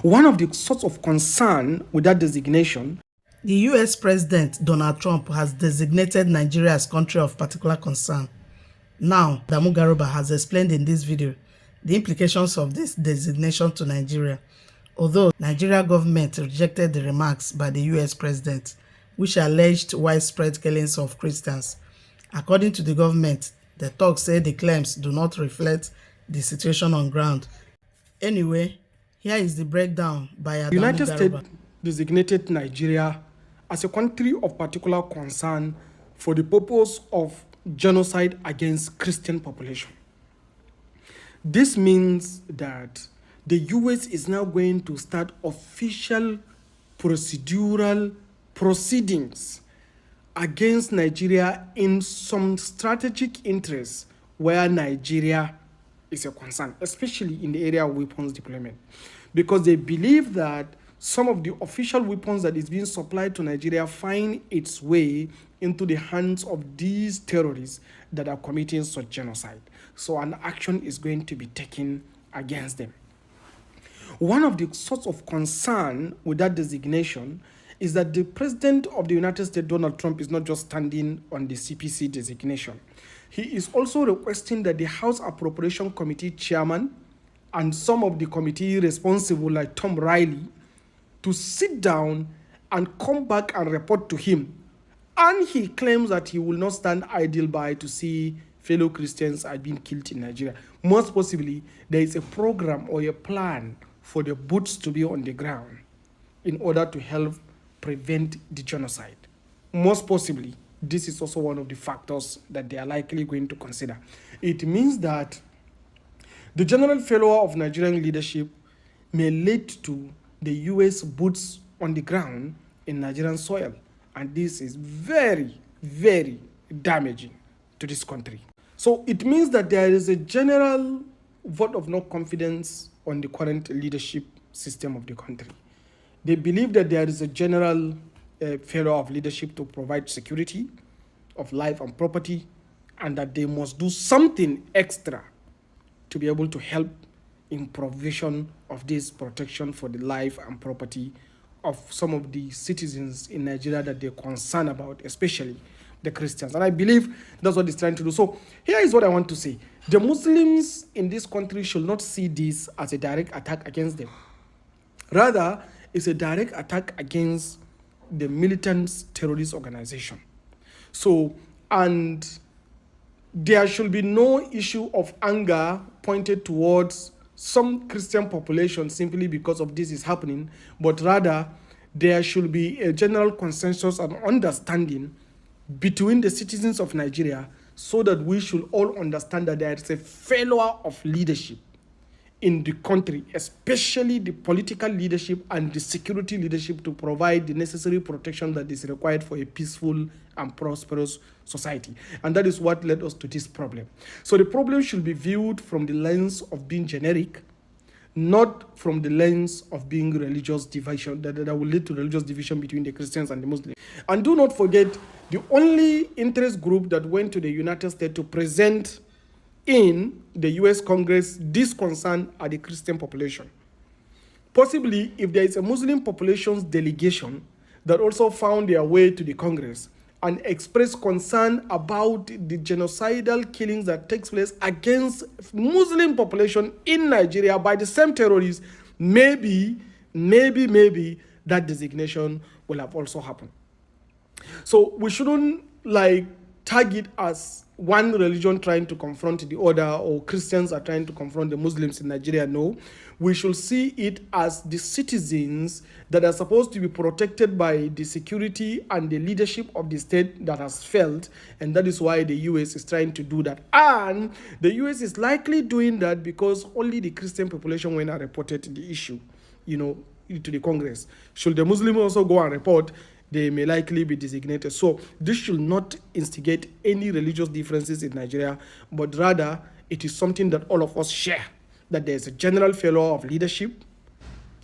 One of the sorts of concern with that designation, the US President Donald Trump has designated Nigeria as country of particular concern. Now, Adamu Garuba has explained in this video the implications of this designation to Nigeria, although Nigeria government rejected the remarks by the US President, which alleged widespread killings of Christians. According to the government, the talk said the claims do not reflect the situation on ground. Anyway, here is the breakdown by Adamu the United Garuba. States designated Nigeria as a country of particular concern for the purpose of genocide against Christian population. This means that the US is now going to start official procedural proceedings against Nigeria in some strategic interests where Nigeria is a concern, especially in the area of weapons deployment, because they believe that some of the official weapons that is being supplied to Nigeria find its way into the hands of these terrorists that are committing such genocide. So an action is going to be taken against them. One of the sorts of concern with that designation is that the President of the United States, Donald Trump, is not just standing on the CPC designation. He is also requesting that the House Appropriation Committee chairman and some of the committee responsible, like Tom Riley, to sit down and come back and report to him. And he claims that he will not stand idle by to see fellow Christians are being killed in Nigeria. Most possibly, there is a program or a plan for the boots to be on the ground in order to help prevent the genocide. Most possibly, this is also one of the factors that they are likely going to consider. It means that the general failure of Nigerian leadership may lead to the US boots on the ground in Nigerian soil. And this is very, very damaging to this country. So it means that there is a general vote of no confidence on the current leadership system of the country. They believe that there is a general failure of leadership to provide security of life and property, and that they must do something extra to be able to help in provision of this protection for the life and property of some of the citizens in Nigeria that they're concerned about, especially the Christians. And I believe that's what it's trying to do. So here is what I want to say. The Muslims in this country should not see this as a direct attack against them. Rather, it's a direct attack against the militant terrorist organization. So, and there should be no issue of anger pointed towards some Christian population simply because of this is happening, but rather there should be a general consensus and understanding between the citizens of Nigeria so that we should all understand that there is a failure of leadership in the country, especially the political leadership and the security leadership, to provide the necessary protection that is required for a peaceful and prosperous society. And that is what led us to this problem. So the problem should be viewed from the lens of being generic, not from the lens of being religious division, that will lead to religious division between the Christians and the Muslims. And do not forget, the only interest group that went to the United States to present in the US Congress this concern are the Christian population. Possibly, if there is a Muslim population's delegation that also found their way to the Congress and expressed concern about the genocidal killings that takes place against Muslim population in Nigeria by the same terrorists, maybe that designation will have also happened. So we shouldn't tag it as one religion trying to confront the other, or Christians are trying to confront the Muslims in Nigeria. No, we should see it as the citizens that are supposed to be protected by the security and the leadership of the state that has failed, and that is why the US is trying to do that. And the US is likely doing that because only the Christian population went and reported the issue, to the Congress. Should the Muslim also go and report, they may likely be designated. So this should not instigate any religious differences in Nigeria, but rather it is something that all of us share, that there is a general failure of leadership,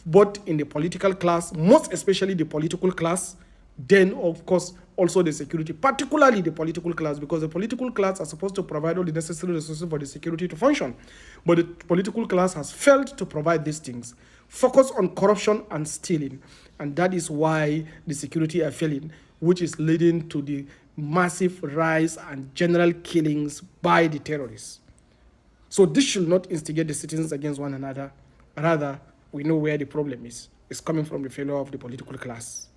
both in the political class, most especially the political class, then of course also the security, particularly the political class, because the political class are supposed to provide all the necessary resources for the security to function. But the political class has failed to provide these things. Focus on corruption and stealing. And that is why the security are failing, which is leading to the massive rise and general killings by the terrorists. So this should not instigate the citizens against one another. Rather, we know where the problem is. It's coming from the failure of the political class.